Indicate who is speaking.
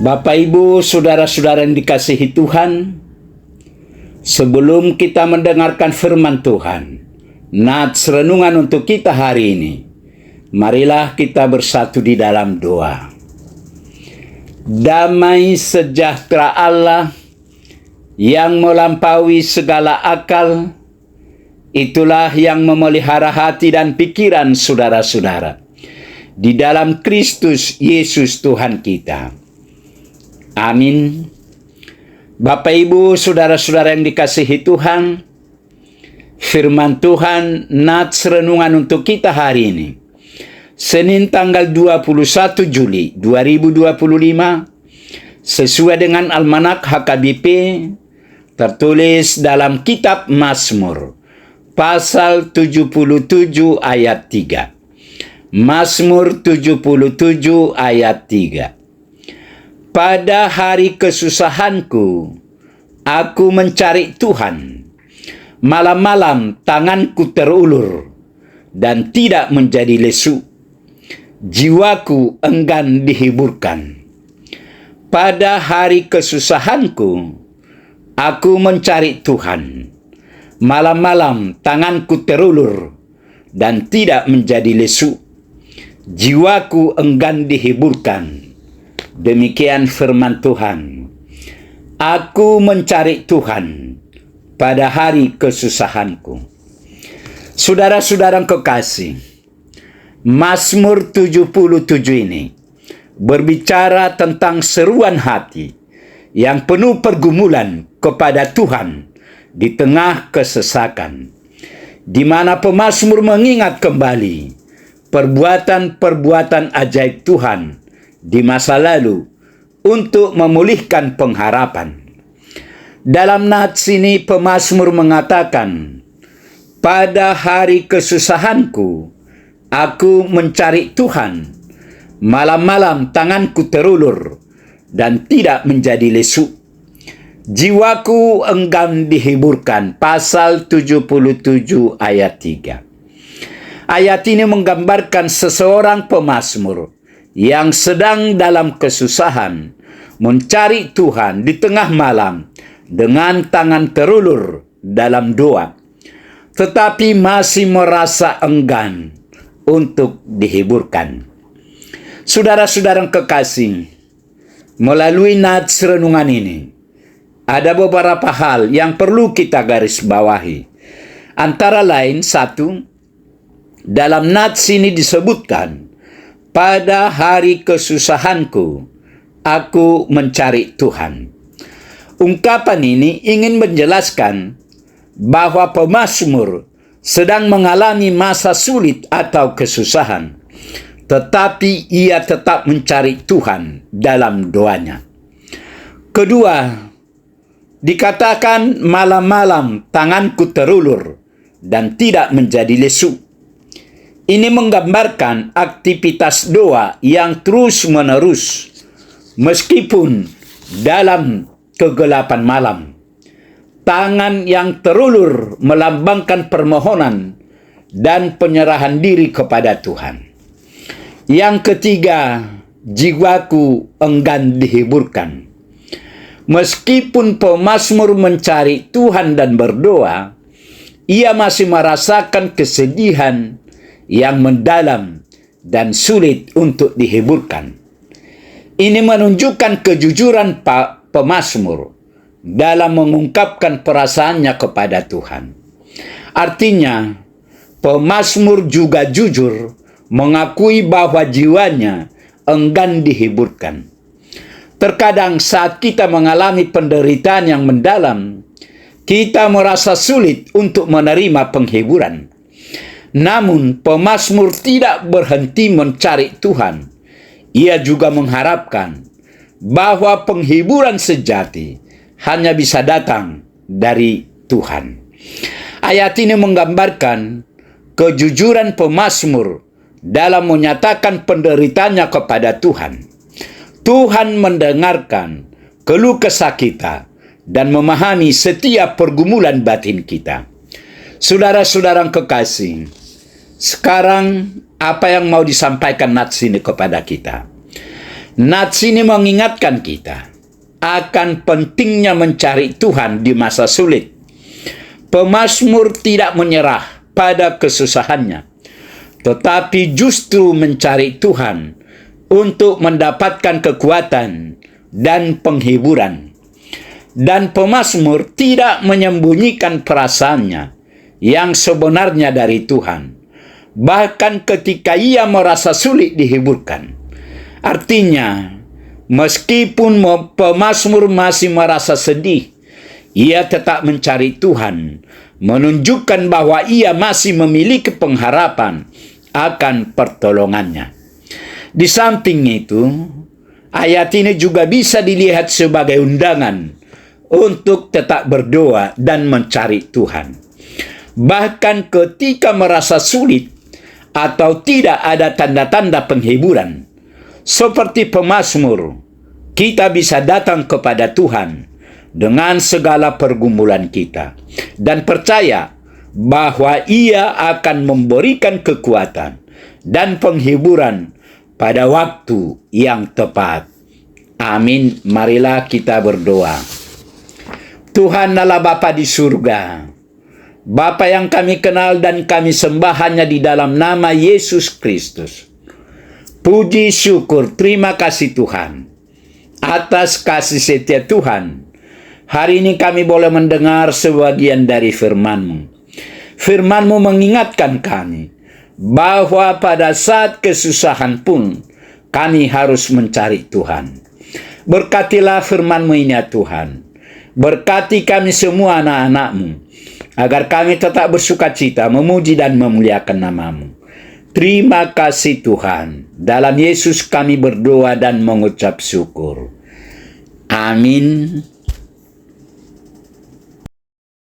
Speaker 1: Bapak, Ibu, saudara-saudara yang dikasihi Tuhan, sebelum kita mendengarkan firman Tuhan, nats renungan untuk kita hari ini, marilah kita bersatu di dalam doa. Damai sejahtera Allah yang melampaui segala akal, itulah yang memelihara hati dan pikiran saudara-saudara di dalam Kristus Yesus Tuhan kita. Amin. Bapak, Ibu, saudara-saudara yang dikasihi Tuhan, firman Tuhan nats renungan untuk kita hari ini, Senin tanggal 21 Juli 2025, sesuai dengan Almanak HKBP, tertulis dalam kitab Mazmur, pasal 77 ayat 3. Mazmur 77 ayat 3. Pada hari kesusahanku, aku mencari Tuhan. Malam-malam tanganku terulur dan tidak menjadi lesu. Jiwaku enggan dihiburkan. Pada hari kesusahanku, aku mencari Tuhan. Malam-malam tanganku terulur dan tidak menjadi lesu. Jiwaku enggan dihiburkan. Demikian firman Tuhan. Aku mencari Tuhan pada hari kesusahanku. Saudara-saudara kekasih, Mazmur 77 ini berbicara tentang seruan hati yang penuh pergumulan kepada Tuhan di tengah kesesakan, di mana pemazmur mengingat kembali perbuatan-perbuatan ajaib Tuhan di masa lalu untuk memulihkan pengharapan. Dalam nats ini pemazmur mengatakan, pada hari kesusahanku, aku mencari Tuhan. Malam-malam tanganku terulur dan tidak menjadi lesu. Jiwaku enggan dihiburkan. Pasal 77 ayat 3. Ayat ini menggambarkan seseorang pemazmur yang sedang dalam kesusahan, mencari Tuhan di tengah malam dengan tangan terulur dalam doa, tetapi masih merasa enggan untuk dihiburkan. Saudara-saudara kekasih, melalui nats renungan ini, ada beberapa hal yang perlu kita garis bawahi. Antara lain, satu, dalam nats ini disebutkan, pada hari kesusahanku, aku mencari Tuhan. Ungkapan ini ingin menjelaskan bahwa pemazmur sedang mengalami masa sulit atau kesusahan, tetapi ia tetap mencari Tuhan dalam doanya. Kedua, dikatakan malam-malam tanganku terulur dan tidak menjadi lesu. Ini menggambarkan aktivitas doa yang terus-menerus meskipun dalam kegelapan malam. Tangan yang terulur melambangkan permohonan dan penyerahan diri kepada Tuhan. Yang ketiga, jiwaku enggan dihiburkan. Meskipun pemazmur mencari Tuhan dan berdoa, ia masih merasakan kesedihan yang mendalam dan sulit untuk dihiburkan. Ini menunjukkan kejujuran pemazmur dalam mengungkapkan perasaannya kepada Tuhan. Artinya, pemazmur juga jujur mengakui bahwa jiwanya enggan dihiburkan. Terkadang saat kita mengalami penderitaan yang mendalam, kita merasa sulit untuk menerima penghiburan. Namun, pemazmur tidak berhenti mencari Tuhan. Ia juga mengharapkan bahwa penghiburan sejati hanya bisa datang dari Tuhan. Ayat ini menggambarkan kejujuran pemazmur dalam menyatakan penderitaannya kepada Tuhan. Tuhan mendengarkan keluh kesah kita dan memahami setiap pergumulan batin kita. Saudara-saudara kekasih, sekarang apa yang mau disampaikan nats ini kepada kita? Nats ini mengingatkan kita akan pentingnya mencari Tuhan di masa sulit. Pemazmur tidak menyerah pada kesusahannya, tetapi justru mencari Tuhan untuk mendapatkan kekuatan dan penghiburan. Dan pemazmur tidak menyembunyikan perasaannya yang sebenarnya dari Tuhan, bahkan ketika ia merasa sulit dihiburkan. Artinya, meskipun pemazmur masih merasa sedih, ia tetap mencari Tuhan, menunjukkan bahwa ia masih memiliki pengharapan akan pertolongannya. Di samping itu, ayat ini juga bisa dilihat sebagai undangan untuk tetap berdoa dan mencari Tuhan. Bahkan ketika merasa sulit atau tidak ada tanda-tanda penghiburan, seperti pemazmur, kita bisa datang kepada Tuhan dengan segala pergumulan kita dan percaya bahwa Ia akan memberikan kekuatan dan penghiburan pada waktu yang tepat. Amin. Marilah kita berdoa. Tuhan adalah Bapa di surga, Bapa yang kami kenal dan kami sembah hanya di dalam nama Yesus Kristus. Puji syukur, terima kasih Tuhan atas kasih setia Tuhan. Hari ini kami boleh mendengar sebagian dari firman-Mu. Firman-Mu mengingatkan kami bahwa pada saat kesusahan pun kami harus mencari Tuhan. Berkatilah firman-Mu ini ya Tuhan. Berkati kami semua anak-anak-Mu, agar kami tetap bersuka cita, memuji dan memuliakan nama-Mu. Terima kasih Tuhan. Dalam Yesus kami berdoa dan mengucap syukur. Amin.